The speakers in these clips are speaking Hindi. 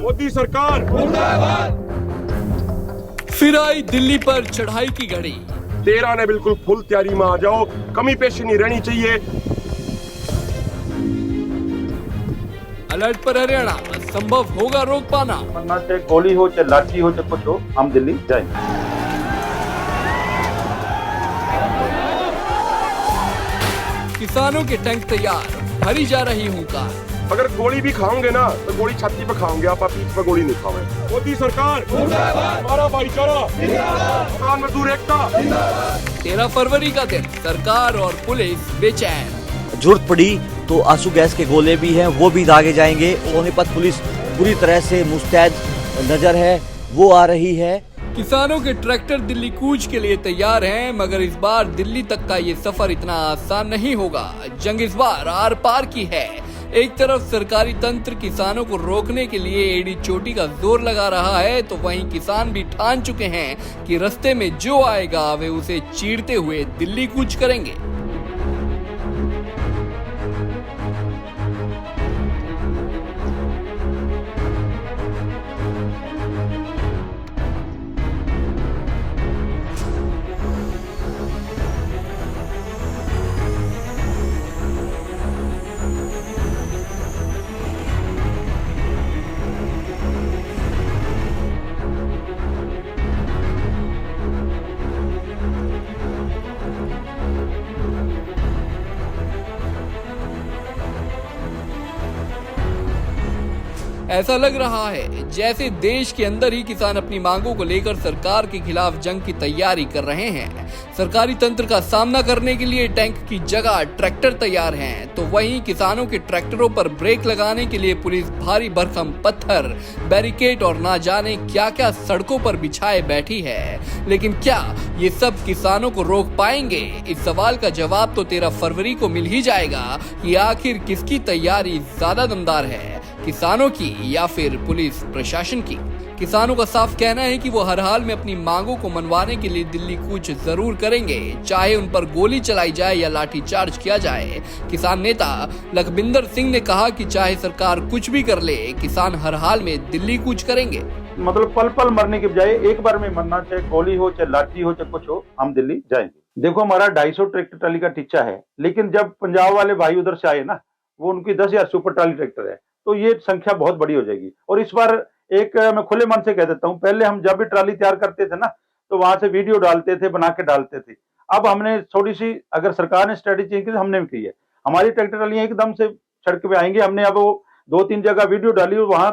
मोदी सरकार मुर्दाबाद। फिर आई दिल्ली पर चढ़ाई की घड़ी। 13 ने बिल्कुल फुल तैयारी में आ जाओ, कमी पेशी नहीं रहनी चाहिए। अलर्ट पर हरियाणा, संभव होगा रोक पाना। मरना चाहे गोली हो चाहे लाठी हो चाहे कुछ हो, हम दिल्ली जाएंगे। किसानों के टैंक तैयार, भरी जा रही हुंकार। अगर गोली भी खाओगे ना तो गोली छाती पे खाओगे, आप पीठ पे गोली नहीं खाओगे। मोदी सरकार मुर्दाबाद। हमारा भाईचारा जिंदाबाद। किसान मजदूर एकता जिंदाबाद। 13 फरवरी का दिन, सरकार और पुलिस बेचैन। जरूरत पड़ी तो आंसू गैस के गोले भी हैं, वो भी दागे जाएंगे। सोनीपत पुलिस पूरी तरह से मुस्तैद नजर है, वो आ रही है। किसानों के ट्रैक्टर दिल्ली कूच के लिए तैयार हैं, मगर इस बार दिल्ली तक का ये सफर इतना आसान नहीं होगा। जंग इस बार आर पार की है। एक तरफ सरकारी तंत्र किसानों को रोकने के लिए एड़ी चोटी का जोर लगा रहा है, तो वहीं किसान भी ठान चुके हैं कि रास्ते में जो आएगा वे उसे चीरते हुए दिल्ली कूच करेंगे। ऐसा लग रहा है जैसे देश के अंदर ही किसान अपनी मांगों को लेकर सरकार के खिलाफ जंग की तैयारी कर रहे हैं। सरकारी तंत्र का सामना करने के लिए टैंक की जगह ट्रैक्टर तैयार हैं, तो वहीं किसानों के ट्रैक्टरों पर ब्रेक लगाने के लिए पुलिस भारी भरकम पत्थर, बैरिकेड और ना जाने क्या क्या सड़कों पर बिछाए बैठी है। लेकिन क्या ये सब किसानों को रोक पाएंगे? इस सवाल का जवाब तो 13 फरवरी को मिल ही जाएगा कि आखिर किसकी तैयारी ज्यादा दमदार है, किसानों की या फिर पुलिस प्रशासन की। किसानों का साफ कहना है कि वो हर हाल में अपनी मांगों को मनवाने के लिए दिल्ली कूच जरूर करेंगे, चाहे उन पर गोली चलाई जाए या लाठी चार्ज किया जाए। किसान नेता लखविंदर सिंह ने कहा कि चाहे सरकार कुछ भी कर ले, किसान हर हाल में दिल्ली कूच करेंगे। मतलब पल पल मरने के बजाय एक बार में मरना, चाहे गोली हो चाहे लाठी हो चाहे कुछ हो, हम दिल्ली जाएंगे। देखो, हमारा 250 ट्रैक्टर ट्राली का टीचा है, लेकिन जब पंजाब वाले भाई उधर से आए ना, वो उनकी 10,000 सुपर ट्राली ट्रैक्टर है, तो ये संख्या बहुत बड़ी हो जाएगी। और इस बार एक मैं खुले मन से कह देता हूँ, पहले हम जब भी ट्राली तैयार करते थे ना, तो वहां से वीडियो डालते थे, बना के डालते थे। अब हमने थोड़ी सी, अगर सरकार ने स्ट्रेटेजी चेंज की तो हमने भी की है। हमारी ट्रैक्टर ट्रालियां एकदम से सड़क पे आएंगे। हमने अब वो 2-3 जगह वीडियो डाली और वहां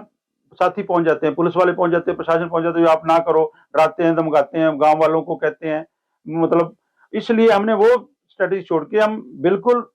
साथी पहुंच जाते हैं, पुलिस वाले पहुंच जाते हैं, प्रशासन पहुंच जाते हैं, आप ना करो, डराते हैं, धमकाते हैं, गांव वालों को कहते हैं। मतलब इसलिए हमने वो स्ट्रेटेजी छोड़ के हम बिल्कुल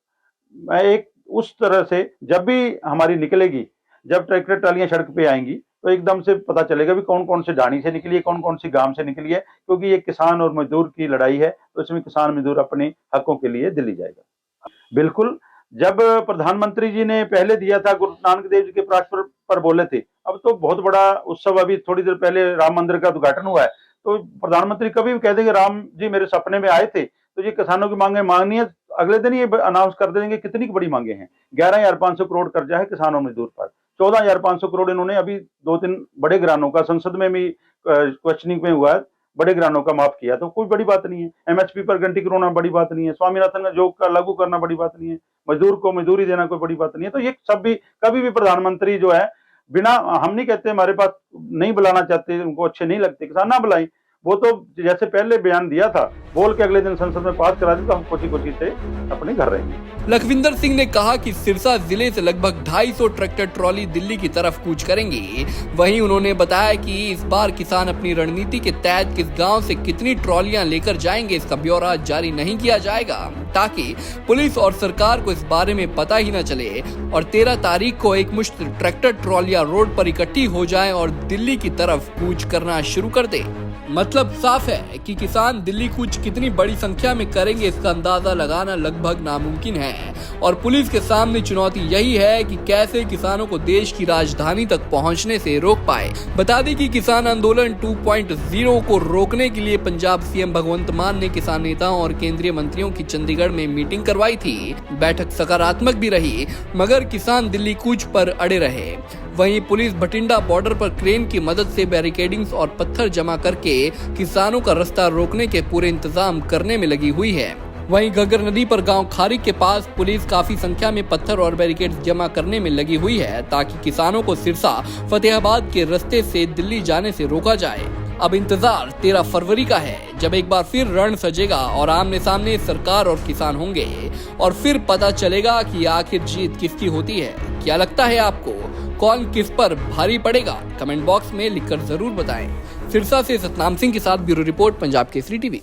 एक उस तरह से, जब भी हमारी निकलेगी, जब ट्रैक्टर ट्रालियां सड़क पे आएंगी, तो एकदम से पता चलेगा भी कौन कौन से ढाणी से निकली है, कौन कौन सी गांव से निकली है। क्योंकि ये किसान और मजदूर की लड़ाई है, तो इसमें किसान मजदूर अपने हकों के लिए दिल्ली जाएगा। बिल्कुल, जब प्रधानमंत्री जी ने पहले दिया था, गुरु नानक देव जी के प्रकाश पर बोले थे, अब तो बहुत बड़ा उत्सव, अभी थोड़ी देर पहले राम मंदिर का उद्घाटन हुआ है, तो प्रधानमंत्री कभी भी कह देंगे राम जी मेरे सपने में आए थे, तो ये किसानों की मांगे मांगनी है, अगले दिन ये अनाउंस कर देंगे कितनी बड़ी मांगे हैं। 11,500 करोड़ कर्जा है किसानों मजदूर पर, 14,500 करोड़ इन्होंने अभी 2-3 बड़े घरानों का, संसद में भी क्वेश्चनिंग में हुआ है, बड़े घरानों का माफ किया, तो कोई बड़ी बात नहीं है। एमएसपी पर घंटी करना बड़ी बात नहीं है, स्वामीनाथन का जॉब का लागू करना बड़ी बात नहीं है, मजदूर को मजदूरी देना कोई बड़ी बात नहीं है। तो ये सब भी कभी भी प्रधानमंत्री जो है, बिना, हम नहीं कहते हमारे पास नहीं बुलाना चाहते, उनको अच्छे नहीं लगते, किसान ना बुलाएं, वो तो जैसे पहले बयान दिया था, बोल के अगले दिन संसद में पास करा दी, तो हम कोची से अपने घर रहेंगे। लखविंदर सिंह ने कहा कि सिरसा जिले से लगभग 250 ट्रैक्टर ट्रॉली दिल्ली की तरफ कूच करेंगी। वहीं उन्होंने बताया कि इस बार किसान अपनी रणनीति के तहत किस गांव से कितनी ट्रॉलियां लेकर जाएंगे, इसका ब्यौरा जारी नहीं किया जाएगा, ताकि पुलिस और सरकार को इस बारे में पता ही न चले और 13 तारीख को एक मुश्त ट्रैक्टर ट्रॉलियां रोड पर इकट्ठी हो जाएं और दिल्ली की तरफ कूच करना शुरू कर दे। मतलब साफ है कि किसान दिल्ली कूच कितनी बड़ी संख्या में करेंगे इसका अंदाजा लगाना लगभग नामुमकिन है और पुलिस के सामने चुनौती यही है कि कैसे किसानों को देश की राजधानी तक पहुंचने से रोक पाए। बता दें कि किसान आंदोलन 2.0 को रोकने के लिए पंजाब सीएम भगवंत मान ने किसान नेताओं और केंद्रीय मंत्रियों की चंडीगढ़ में मीटिंग करवाई थी। बैठक सकारात्मक भी रही मगर किसान दिल्ली कूच पर अड़े रहे। वहीं पुलिस भटिंडा बॉर्डर पर क्रेन की मदद से बैरिकेडिंग्स और पत्थर जमा करके किसानों का रास्ता रोकने के पूरे इंतजाम करने में लगी हुई है। वहीं घग्गर नदी पर गांव खारी के पास पुलिस काफी संख्या में पत्थर और बैरिकेड जमा करने में लगी हुई है ताकि किसानों को सिरसा फतेहाबाद के रास्ते से दिल्ली जाने से रोका जाए। अब इंतजार 13 फरवरी का है जब एक बार फिर रण सजेगा और आमने सामने सरकार और किसान होंगे और फिर पता चलेगा कि आखिर जीत किसकी होती है। क्या लगता है आपको, कौन किस पर भारी पड़ेगा? कमेंट बॉक्स में लिखकर जरूर बताएं। सिरसा से सतनाम सिंह के साथ bureau report, Punjab Kesari TV.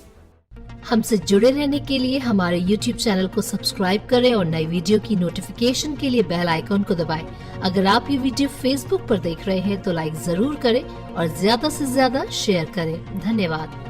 हमसे जुड़े रहने के लिए हमारे YouTube चैनल को सब्सक्राइब करें और नई वीडियो की नोटिफिकेशन के लिए बेल आइकॉन को दबाएं। अगर आप ये वीडियो Facebook पर देख रहे हैं तो लाइक जरूर करें और ज्यादा से ज्यादा शेयर करें। धन्यवाद।